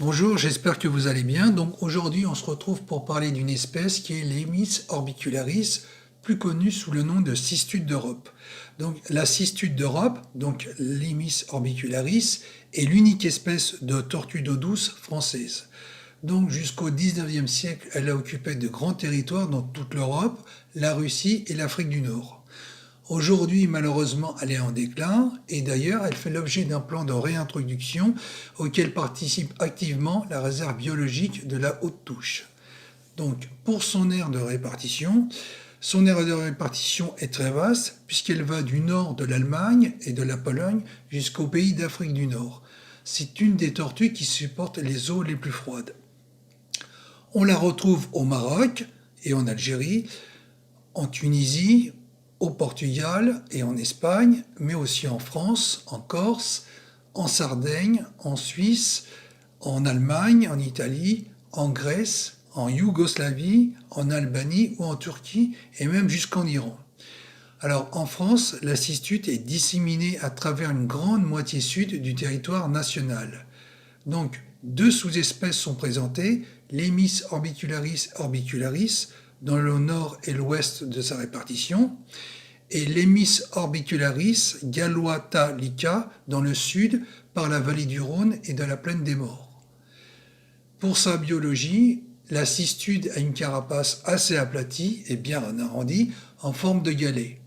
Bonjour, j'espère que vous allez bien. Donc aujourd'hui, on se retrouve pour parler d'une espèce qui est l'Emys orbicularis, plus connue sous le nom de cistude d'Europe. Donc la cistude d'Europe, donc l'Emys orbicularis, est l'unique espèce de tortue d'eau douce française. Donc jusqu'au 19e siècle, elle a occupé de grands territoires dans toute l'Europe, la Russie et l'Afrique du Nord. Aujourd'hui, malheureusement, elle est en déclin et d'ailleurs, elle fait l'objet d'un plan de réintroduction auquel participe activement la réserve biologique de la Haute-Touche. Donc, pour son aire de répartition est très vaste puisqu'elle va du nord de l'Allemagne et de la Pologne jusqu'aux pays d'Afrique du Nord. C'est une des tortues qui supporte les eaux les plus froides. On la retrouve au Maroc et en Algérie, en Tunisie, au Portugal et en Espagne, mais aussi en France, en Corse, en Sardaigne, en Suisse, en Allemagne, en Italie, en Grèce, en Yougoslavie, en Albanie ou en Turquie et même jusqu'en Iran. Alors en France, la cistude est disséminée à travers une grande moitié sud du territoire national. Donc deux sous-espèces sont présentées, l'Emys orbicularis orbicularis, dans le nord et l'ouest de sa répartition, et l'Emys orbicularis galloitalica dans le sud par la vallée du Rhône et de la plaine des Maures. Pour sa biologie, la cistude a une carapace assez aplatie et bien arrondie en forme de galet.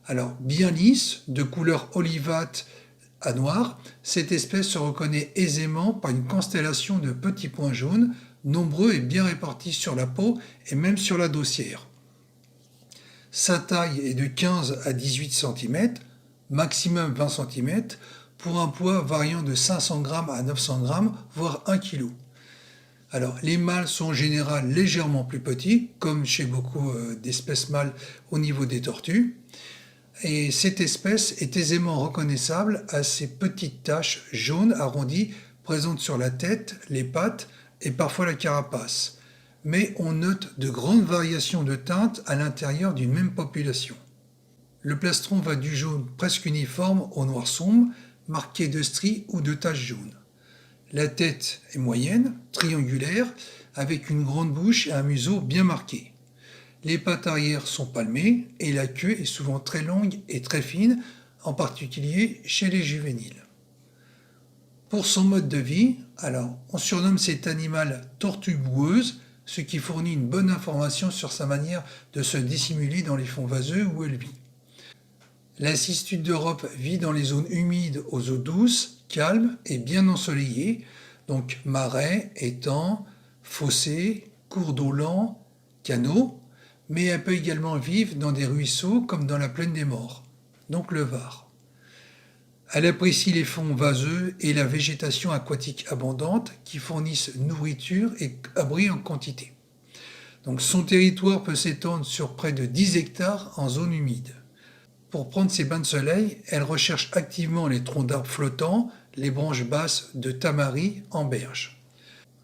Alors bien lisse, de couleur olivâtre à noir, cette espèce se reconnaît aisément par une constellation de petits points jaunes, nombreux et bien répartis sur la peau et même sur la dossière. Sa taille est de 15 à 18 cm, maximum 20 cm, pour un poids variant de 500 g à 900 g, voire 1 kg. Alors, les mâles sont en général légèrement plus petits, comme chez beaucoup d'espèces mâles au niveau des tortues. Et cette espèce est aisément reconnaissable à ses petites taches jaunes arrondies présentes sur la tête, les pattes et parfois la carapace. Mais on note de grandes variations de teintes à l'intérieur d'une même population. Le plastron va du jaune presque uniforme au noir sombre, marqué de stries ou de taches jaunes. La tête est moyenne, triangulaire, avec une grande bouche et un museau bien marqué. Les pattes arrière sont palmées et la queue est souvent très longue et très fine, en particulier chez les juvéniles. Pour son mode de vie, alors on surnomme cet animal tortue boueuse, ce qui fournit une bonne information sur sa manière de se dissimuler dans les fonds vaseux où elle vit. La cistude d'Europe vit dans les zones humides aux eaux douces, calmes et bien ensoleillées, donc marais, étangs, fossés, cours d'eau lents, canaux, mais elle peut également vivre dans des ruisseaux comme dans la plaine des Maures, donc le Var. Elle apprécie les fonds vaseux et la végétation aquatique abondante qui fournissent nourriture et abri en quantité. Donc son territoire peut s'étendre sur près de 10 hectares en zone humide. Pour prendre ses bains de soleil, elle recherche activement les troncs d'arbres flottants, les branches basses de tamaris en berge.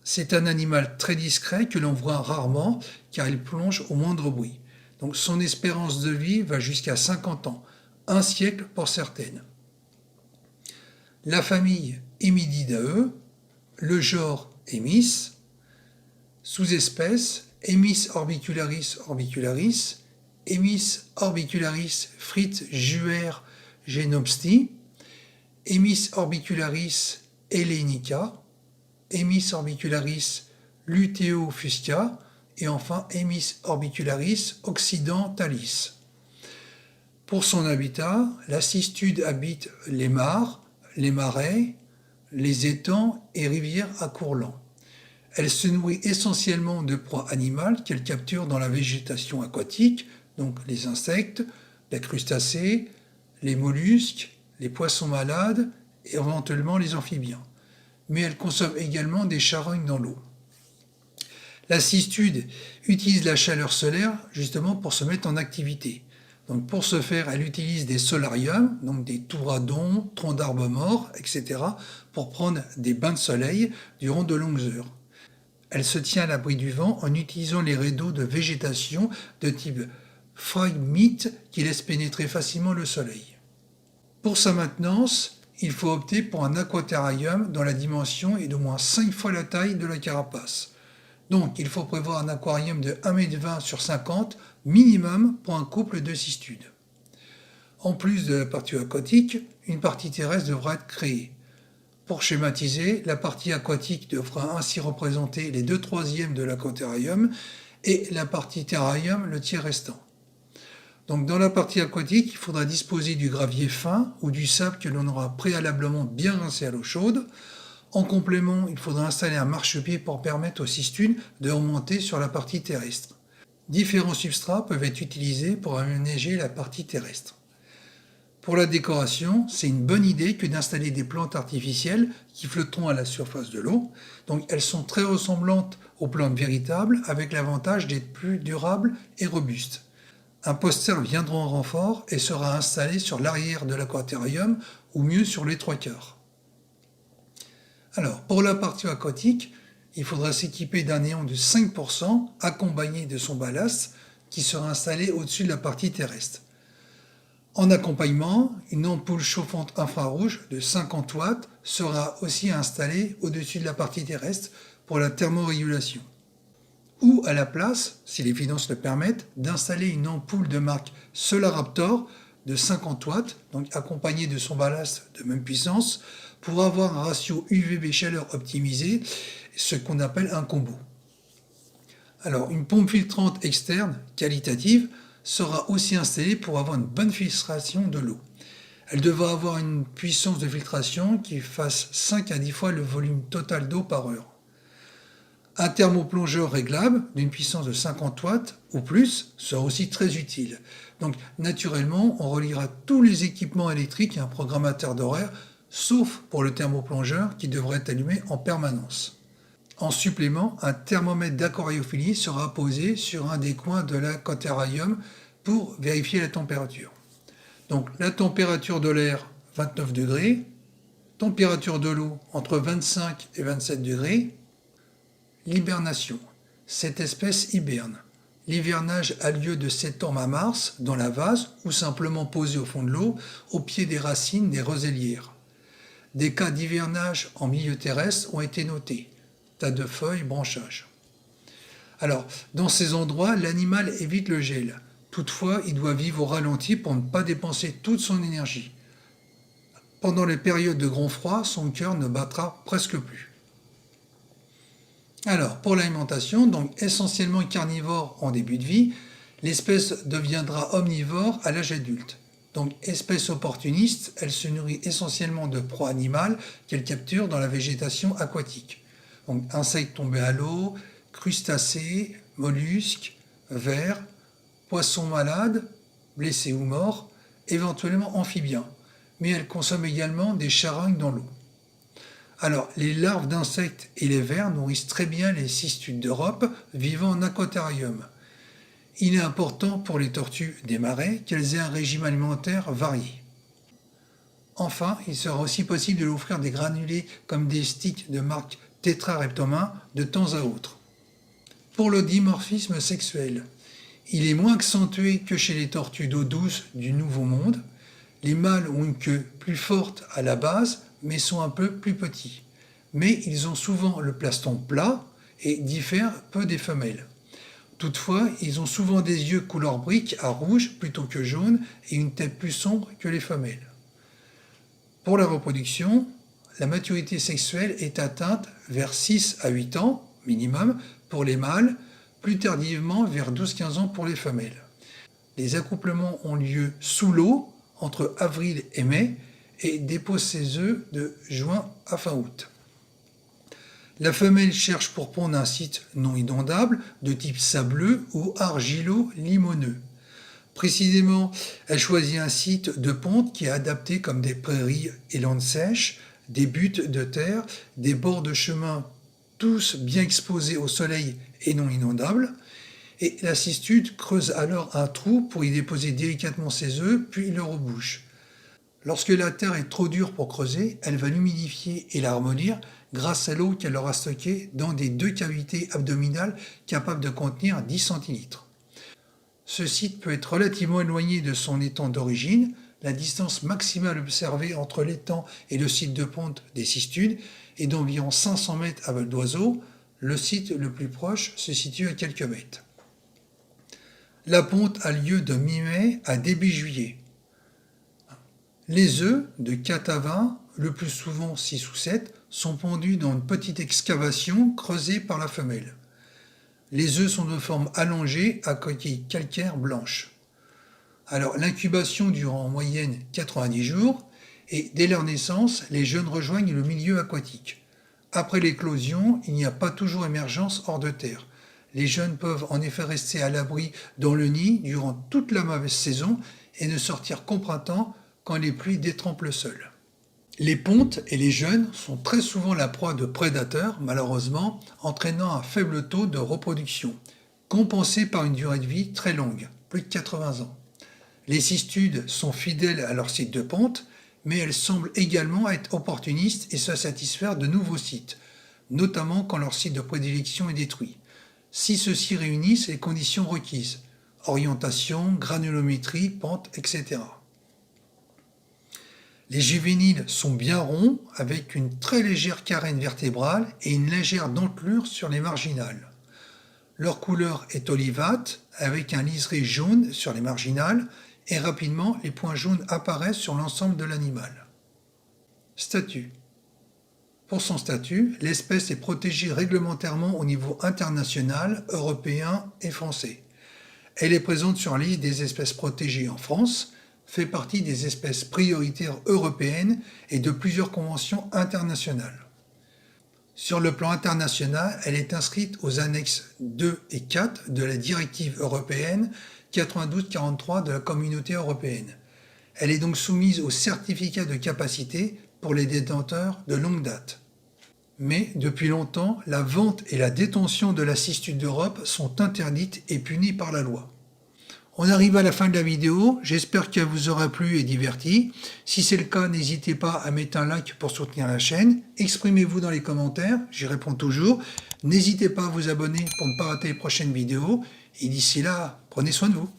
C'est un animal très discret que l'on voit rarement car il plonge au moindre bruit. Donc son espérance de vie va jusqu'à 50 ans, un siècle pour certaines. La famille Emididae, le genre Emys, sous-espèce Emys orbicularis orbicularis, Emys orbicularis Fritz Juer Genopsti, Emys orbicularis hellenica, Emys orbicularis luteo fusca et enfin Emys orbicularis occidentalis. Pour son habitat, la cistude habite les mares, les marais, les étangs et rivières à cours lents. Elle se nourrit essentiellement de proies animales qu'elle capture dans la végétation aquatique, donc les insectes, les crustacés, les mollusques, les poissons malades et éventuellement les amphibiens. Mais elle consomme également des charognes dans l'eau. La cistude utilise la chaleur solaire justement pour se mettre en activité. Donc pour ce faire, elle utilise des solariums, donc des touradons, troncs d'arbres morts, etc., pour prendre des bains de soleil durant de longues heures. Elle se tient à l'abri du vent en utilisant les rideaux de végétation de type phragmite qui laissent pénétrer facilement le soleil. Pour sa maintenance, il faut opter pour un aquaterrarium dont la dimension est d'au moins 5 fois la taille de la carapace. Donc il faut prévoir un aquarium de 1,20 m sur 50 minimum pour un couple de cistudes. En plus de la partie aquatique, une partie terrestre devra être créée. Pour schématiser, la partie aquatique devra ainsi représenter les 2/3 de l'aquaterrarium et la partie terrarium le tiers restant. Donc dans la partie aquatique, il faudra disposer du gravier fin ou du sable que l'on aura préalablement bien rincé à l'eau chaude. En complément, il faudra installer un marchepied pour permettre aux cistudes de remonter sur la partie terrestre. Différents substrats peuvent être utilisés pour aménager la partie terrestre. Pour la décoration, c'est une bonne idée que d'installer des plantes artificielles qui flotteront à la surface de l'eau. Donc elles sont très ressemblantes aux plantes véritables avec l'avantage d'être plus durables et robustes. Un poster viendra en renfort et sera installé sur l'arrière de l'aquaterrarium ou mieux sur les 3/4. Alors pour la partie aquatique, il faudra s'équiper d'un néon de 5% accompagné de son ballast qui sera installé au-dessus de la partie terrestre. En accompagnement, une ampoule chauffante infrarouge de 50 watts sera aussi installée au-dessus de la partie terrestre pour la thermorégulation. Ou à la place, si les finances le permettent, d'installer une ampoule de marque Solaraptor de 50 watts, donc accompagnée de son ballast de même puissance, pour avoir un ratio UVB chaleur optimisé, ce qu'on appelle un combo. Alors, une pompe filtrante externe, qualitative, sera aussi installée pour avoir une bonne filtration de l'eau. Elle devra avoir une puissance de filtration qui fasse 5 à 10 fois le volume total d'eau par heure. Un thermoplongeur réglable d'une puissance de 50 watts ou plus sera aussi très utile. Donc naturellement, on reliera tous les équipements électriques à un programmateur d'horaire, sauf pour le thermoplongeur qui devrait être allumé en permanence. En supplément, un thermomètre d'aquariophilie sera posé sur un des coins de l'aquaterrarium pour vérifier la température. Donc la température de l'air 29 degrés, température de l'eau entre 25 et 27 degrés. L'hibernation. Cette espèce hiberne. L'hivernage a lieu de septembre à mars dans la vase ou simplement posé au fond de l'eau au pied des racines des roselières. Des cas d'hivernage en milieu terrestre ont été notés. Tas de feuilles, branchages. Alors, dans ces endroits, l'animal évite le gel. Toutefois, il doit vivre au ralenti pour ne pas dépenser toute son énergie. Pendant les périodes de grand froid, son cœur ne battra presque plus. Alors, pour l'alimentation, donc essentiellement carnivore en début de vie, l'espèce deviendra omnivore à l'âge adulte. Donc, espèce opportuniste, elle se nourrit essentiellement de proies animales qu'elle capture dans la végétation aquatique. Donc, insectes tombés à l'eau, crustacés, mollusques, vers, poissons malades, blessés ou morts, éventuellement amphibiens. Mais elle consomme également des charognes dans l'eau. Alors, les larves d'insectes et les vers nourrissent très bien les cistudes d'Europe vivant en aquaterrarium. Il est important pour les tortues des marais qu'elles aient un régime alimentaire varié. Enfin, il sera aussi possible de leur offrir des granulés comme des sticks de marque Tetrareptoma de temps à autre. Pour le dimorphisme sexuel, il est moins accentué que chez les tortues d'eau douce du Nouveau Monde. Les mâles ont une queue plus forte à la base, mais sont un peu plus petits. Mais ils ont souvent le plaston plat et diffèrent peu des femelles. Toutefois, ils ont souvent des yeux couleur brique à rouge plutôt que jaune et une tête plus sombre que les femelles. Pour la reproduction, la maturité sexuelle est atteinte vers 6 à 8 ans minimum pour les mâles, plus tardivement vers 12-15 ans pour les femelles. Les accouplements ont lieu sous l'eau entre avril et mai et dépose ses œufs de juin à fin août. La femelle cherche pour pondre un site non inondable de type sableux ou argilo-limoneux. Précisément, elle choisit un site de ponte qui est adapté comme des prairies et landes sèches, des buttes de terre, des bords de chemin tous bien exposés au soleil et non inondables. Et la cistude creuse alors un trou pour y déposer délicatement ses œufs, puis le rebouche. Lorsque la terre est trop dure pour creuser, elle va l'humidifier et la ramollir grâce à l'eau qu'elle aura stockée dans des 2 cavités abdominales capables de contenir 10 centilitres. Ce site peut être relativement éloigné de son étang d'origine. la distance maximale observée entre l'étang et le site de ponte des cistudes est d'environ 500 mètres à vol d'oiseau. Le site le plus proche se situe à quelques mètres. La ponte a lieu de mi-mai à début juillet. Les œufs, de 4 à 20, le plus souvent 6 ou 7, sont pondus dans une petite excavation creusée par la femelle. Les œufs sont de forme allongée à coquille calcaire blanche. Alors l'incubation dure en moyenne 90 jours et dès leur naissance, les jeunes rejoignent le milieu aquatique. Après l'éclosion, il n'y a pas toujours émergence hors de terre. Les jeunes peuvent en effet rester à l'abri dans le nid durant toute la mauvaise saison et ne sortir qu'au printemps quand les pluies détrempent le sol. Les pontes et les jeunes sont très souvent la proie de prédateurs, malheureusement, entraînant un faible taux de reproduction, compensé par une durée de vie très longue, plus de 80 ans. Les cistudes sont fidèles à leur site de ponte, mais elles semblent également être opportunistes et se satisfaire de nouveaux sites, notamment quand leur site de prédilection est détruit. Si ceux-ci réunissent les conditions requises, orientation, granulométrie, pente, etc. Les juvéniles sont bien ronds, avec une très légère carène vertébrale et une légère dentelure sur les marginales. Leur couleur est olivâtre, avec un liseré jaune sur les marginales, et rapidement les points jaunes apparaissent sur l'ensemble de l'animal. Statut. Pour son statut, l'espèce est protégée réglementairement au niveau international, européen et français. Elle est présente sur la liste des espèces protégées en France, fait partie des espèces prioritaires européennes et de plusieurs conventions internationales. Sur le plan international, elle est inscrite aux annexes 2 et 4 de la directive européenne 92/43 de la Communauté européenne. Elle est donc soumise au certificat de capacité pour les détenteurs de longue date. Mais depuis longtemps, la vente et la détention de la cistude d'Europe sont interdites et punies par la loi. On arrive à la fin de la vidéo, j'espère qu'elle vous aura plu et diverti. Si c'est le cas, n'hésitez pas à mettre un like pour soutenir la chaîne. Exprimez-vous dans les commentaires, j'y réponds toujours. N'hésitez pas à vous abonner pour ne pas rater les prochaines vidéos. Et d'ici là, prenez soin de vous.